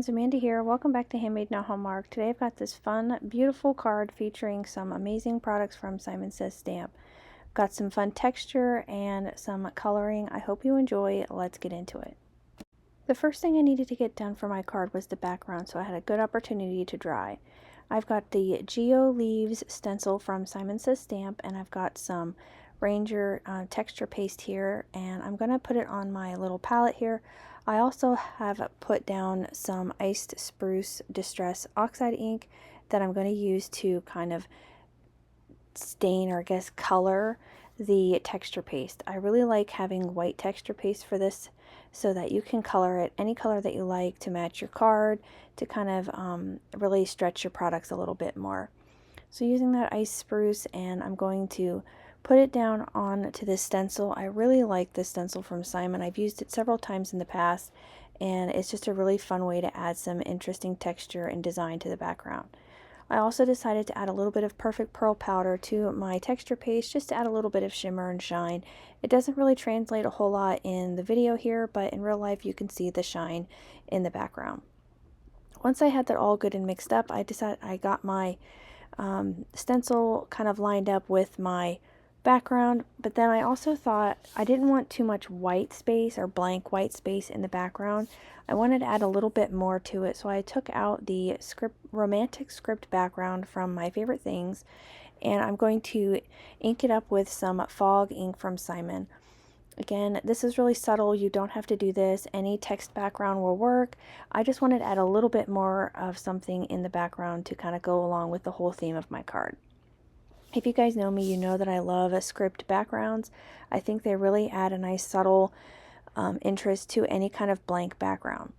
friends, Amanda here. Welcome back to Handmade Now Hallmark. Today I've got this fun, beautiful card featuring some amazing products from Simon Says Stamp. Got some fun texture and some coloring. I hope you enjoy. Let's get into it. The first thing I needed to get done for my card was the background, so I had a good opportunity to dry. I've got the Geo Leaves stencil from Simon Says Stamp, and I've got some Ranger texture paste here, and I'm going to put it on my little palette here. I also have put down some Iced Spruce Distress Oxide ink that I'm going to use to kind of stain, or I guess color, the texture paste. I really like having white texture paste for this so that you can color it any color that you like to match your card, to kind of really stretch your products a little bit more. So using that Iced Spruce, and I'm going to put it down onto this stencil. I really like this stencil from Simon. I've used it several times in the past, and it's just a really fun way to add some interesting texture and design to the background. I also decided to add a little bit of Perfect Pearl powder to my texture paste, just to add a little bit of shimmer and shine. It doesn't really translate a whole lot in the video here, but in real life you can see the shine in the background. Once I had that all good and mixed up, I got my stencil kind of lined up with my background, but then I also thought I didn't want too much white space or blank white space in the background. I wanted to add a little bit more to it, so I took out the romantic script background from My Favorite Things, and I'm going to ink it up with some fog ink from Simon. Again, this is really subtle. You don't have to do this. Any text background will work. I just wanted to add a little bit more of something in the background to kind of go along with the whole theme of my card. If you guys know me, you know that I love script backgrounds. I think they really add a nice subtle interest to any kind of blank background.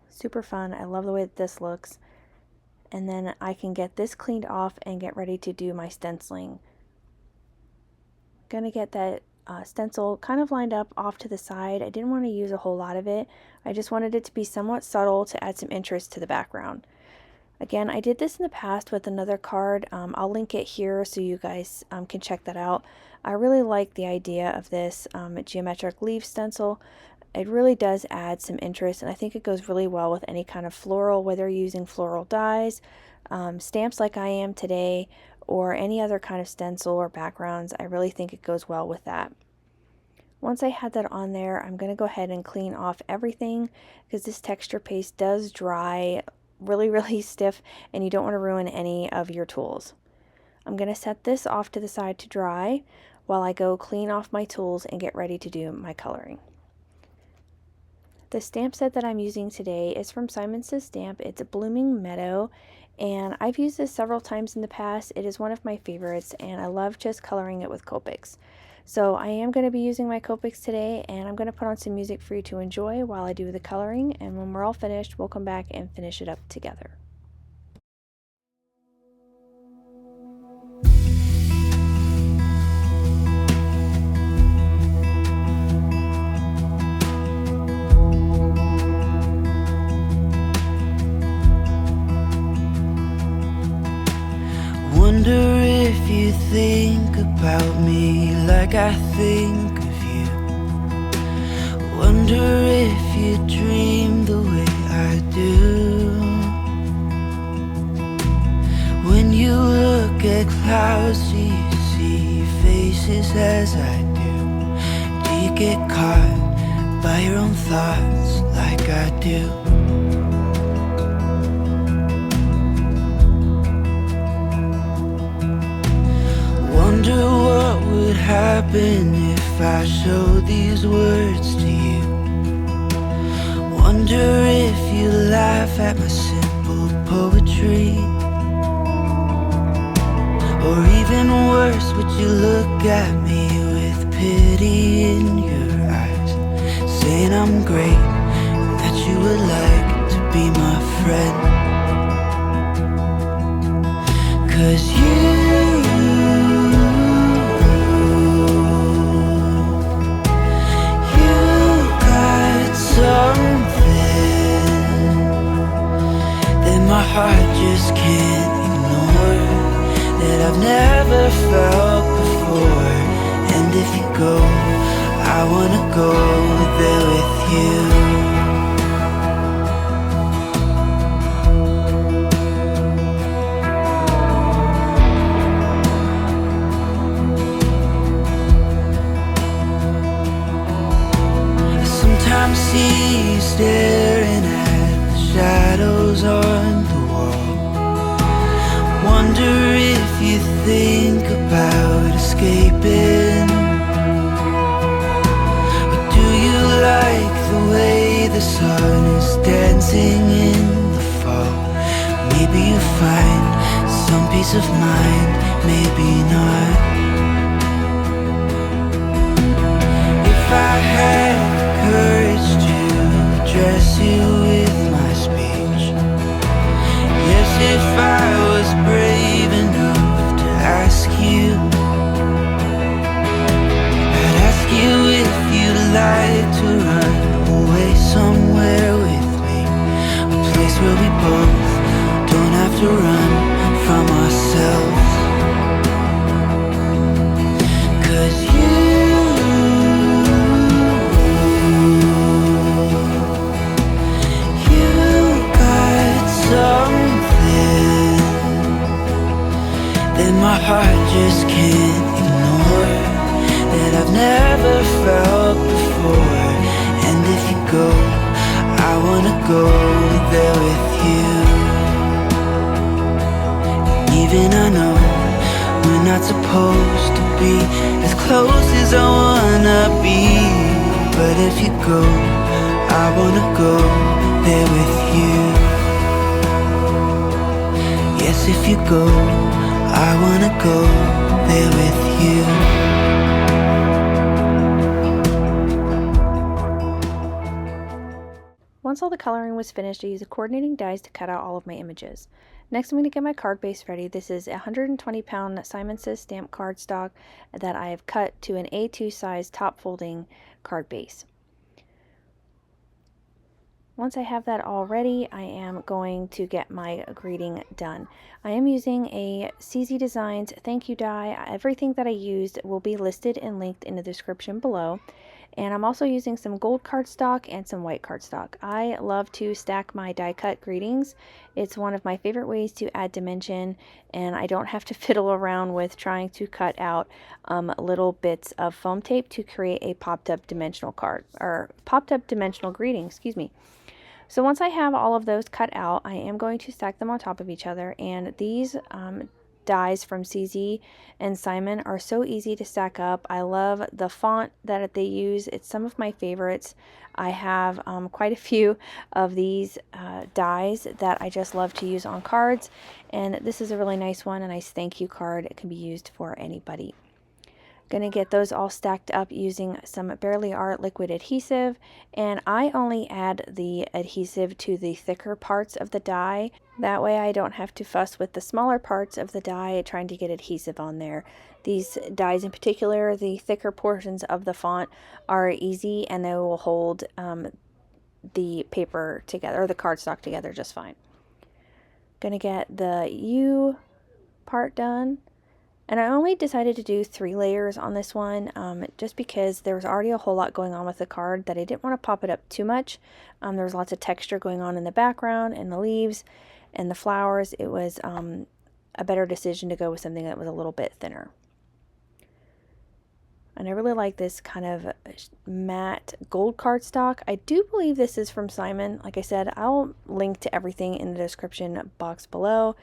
Super fun. I love the way that this looks. And then I can get this cleaned off and get ready to do my stenciling. Gonna get that stencil kind of lined up off to the side. I didn't want to use a whole lot of it. I just wanted it to be somewhat subtle to add some interest to the background. Again, I did this in the past with another card. I'll link it here so you guys can check that out. I really like the idea of this geometric leaf stencil. It really does add some interest, and I think it goes really well with any kind of floral, whether you're using floral dies, stamps like I am today, or any other kind of stencil or backgrounds. I really think it goes well with that. Once I had that on there, I'm going to go ahead and clean off everything, because this texture paste does dry really stiff, and you don't want to ruin any of your tools. I'm going to set this off to the side to dry while I go clean off my tools and get ready to do my coloring. The stamp set that I'm using today is from Simon Says Stamp. It's a Blooming Meadow, and I've used this several times in the past. It is one of my favorites, and I love just coloring it with Copics. So I am going to be using my Copics today, and I'm going to put on some music for you to enjoy while I do the coloring, and when we're all finished, we'll come back and finish it up together. Wonder if you think about me like I think of you. Wonder if you dream the way I do. When you look at clouds, do you see faces as I do? Do you get caught by your own thoughts like I do? Wonder what would happen if I showed these words to you. Wonder if you laugh at my simple poetry. Or even worse, would you look at me with pity in your eyes, saying I'm great, and that you would like to be my friend? 'Cause you my heart just can't ignore, that I've never felt before. And if you go, I wanna go there with you. staring at the shadows on the wall. Wonder if you think about escaping, or do you like the way the sun is dancing in the fall? Maybe you find some peace of mind, maybe not. If I had the courage to address you with my speech, yes, if I was brave enough to ask you, I'd ask you if you'd like to run away somewhere with me, a place where we both don't have to run from ourselves. 'Cause you got something that my heart just can't ignore, that I've never felt before. And if you go, I wanna go there with you. Even I know we're not supposed to be as close as I wanna be, but if you go, I wanna go there with you. Yes, if you go, I wanna go there with you. Once all the coloring was finished, I used the coordinating dies to cut out all of my images. Next, I'm going to get my card base ready. This is a 120-pound Simon Says stamp cardstock that I have cut to an A2 size top folding card base. Once I have that all ready, I am going to get my greeting done. I am using a CZ Designs thank you die. Everything that I used will be listed and linked in the description below. And I'm also using some gold cardstock and some white cardstock. I love to stack my die cut greetings. It's one of my favorite ways to add dimension, and I don't have to fiddle around with trying to cut out little bits of foam tape to create a popped up dimensional card, or popped up dimensional greeting, excuse me. So once I have all of those cut out, I am going to stack them on top of each other, and these dies from CZ and Simon are so easy to stack up. I love the font that they use. It's some of my favorites. I have quite a few of these dies that I just love to use on cards, and this is a really nice one, a nice thank you card. It can be used for anybody. Gonna get those all stacked up using some Barely Art liquid adhesive, and I only add the adhesive to the thicker parts of the die. That way I don't have to fuss with the smaller parts of the die trying to get adhesive on there. These dies in particular, the thicker portions of the font are easy, and they will hold the paper together, or the cardstock together, just fine. Gonna get the U part done. And I only decided to do 3 layers on this one just because there was already a whole lot going on with the card that I didn't want to pop it up too much. There was lots of texture going on in the background and the leaves and the flowers. It was a better decision to go with something that was a little bit thinner. And I really like this kind of matte gold cardstock. I do believe this is from Simon. Like I said, I'll link to everything in the description box below.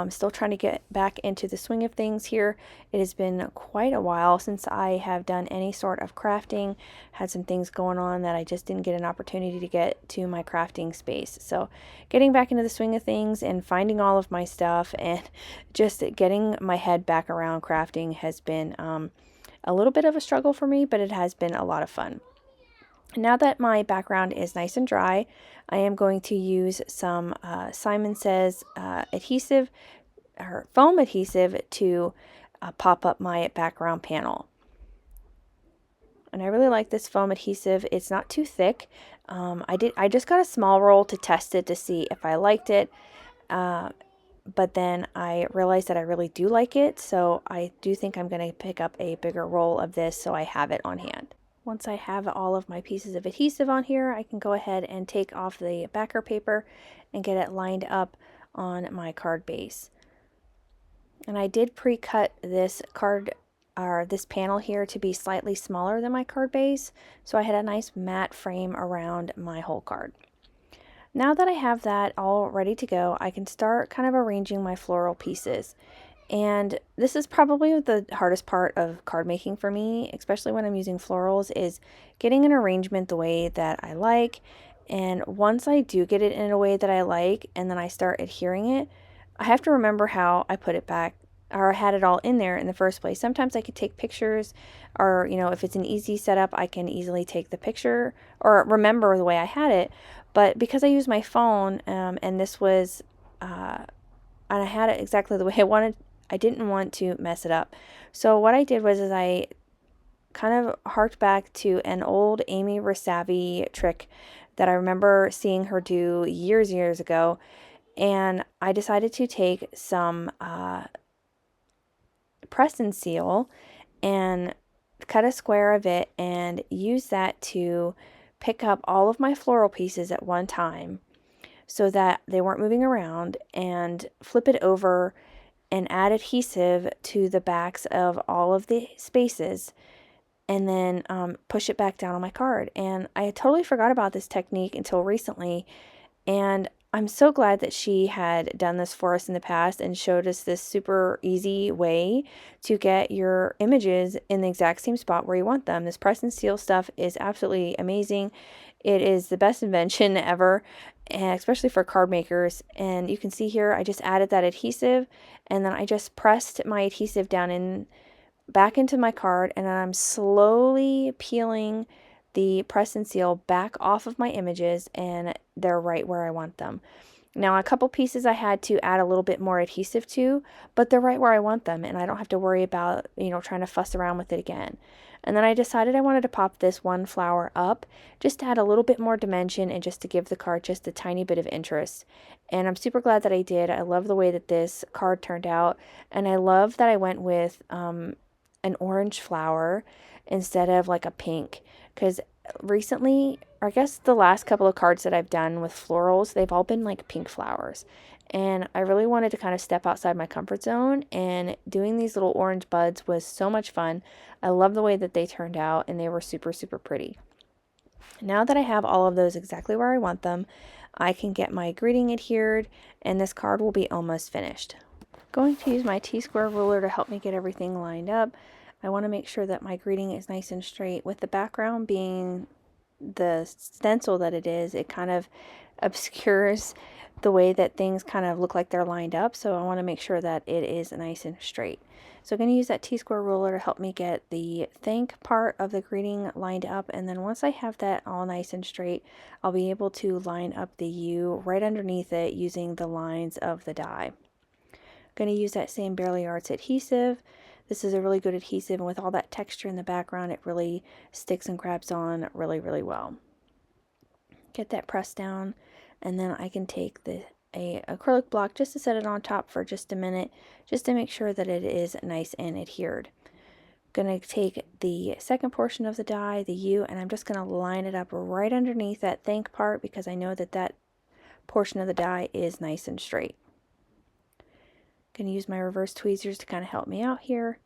Still trying to get back into the swing of things here. It has been quite a while since I have done any sort of crafting. Had some things going on that I just didn't get an opportunity to get to my crafting space. So getting back into the swing of things and finding all of my stuff and just getting my head back around crafting has been a little bit of a struggle for me, but it has been a lot of fun. Now that my background is nice and dry, I am going to use some Simon Says adhesive, or foam adhesive, to pop up my background panel. And I really like this foam adhesive. It's not too thick. I just got a small roll to test it to see if I liked it. But then I realized that I really do like it, so I do think I'm going to pick up a bigger roll of this so I have it on hand. Once I have all of my pieces of adhesive on here, I can go ahead and take off the backer paper and get it lined up on my card base. And I did pre-cut this card this panel here to be slightly smaller than my card base, so I had a nice matte frame around my whole card. Now that I have that all ready to go, I can start kind of arranging my floral pieces. And this is probably the hardest part of card making for me, especially when I'm using florals, is getting an arrangement the way that I like. And once I do get it in a way that I like, and then I start adhering it, I have to remember how I put it back or had it all in there in the first place. Sometimes I could take pictures, or, you know, if it's an easy setup, I can easily take the picture or remember the way I had it. But because I use my phone, and this was, and I had it exactly the way I wanted, I didn't want to mess it up. So what I did was is I kind of harked back to an old Amy Rasavi trick that I remember seeing her do years ago. And I decided to take some press and seal and cut a square of it and use that to pick up all of my floral pieces at one time so that they weren't moving around, and flip it over and add adhesive to the backs of all of the spaces, and then push it back down on my card. And I totally forgot about this technique until recently, and I'm so glad that she had done this for us in the past and showed us this super easy way to get your images in the exact same spot where you want them. This press and seal stuff is absolutely amazing. It is the best invention ever, and especially for card makers. And you can see here, I just added that adhesive, and then I just pressed my adhesive down in back into my card, and I'm slowly peeling the press and seal back off of my images, and they're right where I want them. Now, a couple pieces I had to add a little bit more adhesive to, but they're right where I want them, and I don't have to worry about, you know, trying to fuss around with it again. And then I decided I wanted to pop this one flower up, just to add a little bit more dimension and just to give the card just a tiny bit of interest. And I'm super glad that I did. I love the way that this card turned out, and I love that I went with an orange flower instead of like a pink, because recently, or I guess the last couple of cards that I've done with florals, they've all been like pink flowers, and I really wanted to kind of step outside my comfort zone, and doing these little orange buds was so much fun. I love the way that they turned out, and they were super pretty. Now that I have all of those exactly where I want them, I can get my greeting adhered, and this card will be almost finished. Going to use my T-square ruler to help me get everything lined up. I want to make sure that my greeting is nice and straight. With the background being the stencil that it is, it kind of obscures the way that things kind of look like they're lined up. So I want to make sure that it is nice and straight. So I'm going to use that T-square ruler to help me get the thank part of the greeting lined up. And then once I have that all nice and straight, I'll be able to line up the U right underneath it using the lines of the die. Going to use that same Barely Arts adhesive. This is a really good adhesive, and with all that texture in the background, it really sticks and grabs on really well. Get that pressed down, and then I can take a acrylic block just to set it on top for just a minute, just to make sure that it is nice and adhered. Going to take the second portion of the die, the U, and I'm just going to line it up right underneath that thank part, because I know that that portion of the die is nice and straight. Going to use my reverse tweezers to kind of help me out here,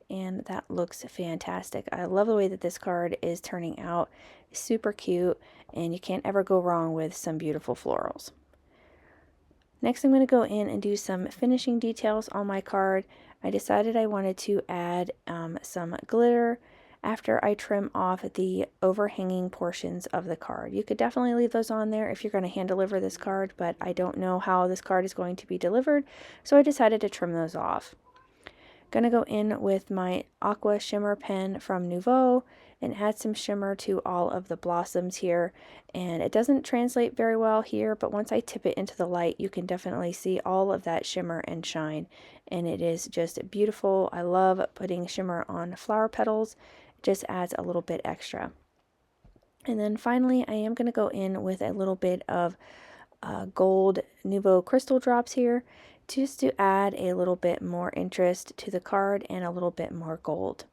and that looks fantastic. I love the way that this card is turning out. It's super cute, and you can't ever go wrong with some beautiful florals. Next, I'm going to go in and do some finishing details on my card. I decided I wanted to add some glitter after I trim off the overhanging portions of the card. You could definitely leave those on there if you're going to hand deliver this card, but I don't know how this card is going to be delivered, so I decided to trim those off. Going to go in with my Aqua Shimmer pen from Nouveau and add some shimmer to all of the blossoms here. And it doesn't translate very well here, but once I tip it into the light, you can definitely see all of that shimmer and shine. And it is just beautiful. I love putting shimmer on flower petals. It just adds a little bit extra. And then finally, I am going to go in with a little bit of gold Nouveau crystal drops here, just to add a little bit more interest to the card and a little bit more gold.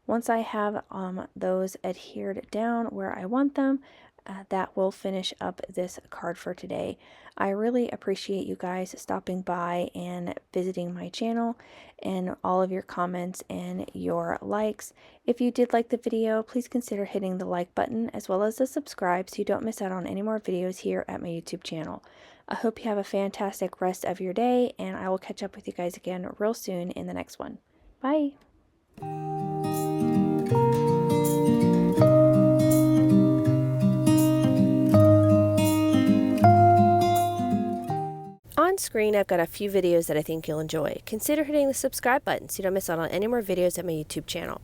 Once I have those adhered down where I want them, that will finish up this card for today. I really appreciate you guys stopping by and visiting my channel and all of your comments and your likes. If you did like the video, please consider hitting the like button as well as the subscribe so you don't miss out on any more videos here at my YouTube channel. I hope you have a fantastic rest of your day, and I will catch up with you guys again real soon in the next one. Bye! On screen, I've got a few videos that I think you'll enjoy. Consider hitting the subscribe button so you don't miss out on any more videos at my YouTube channel.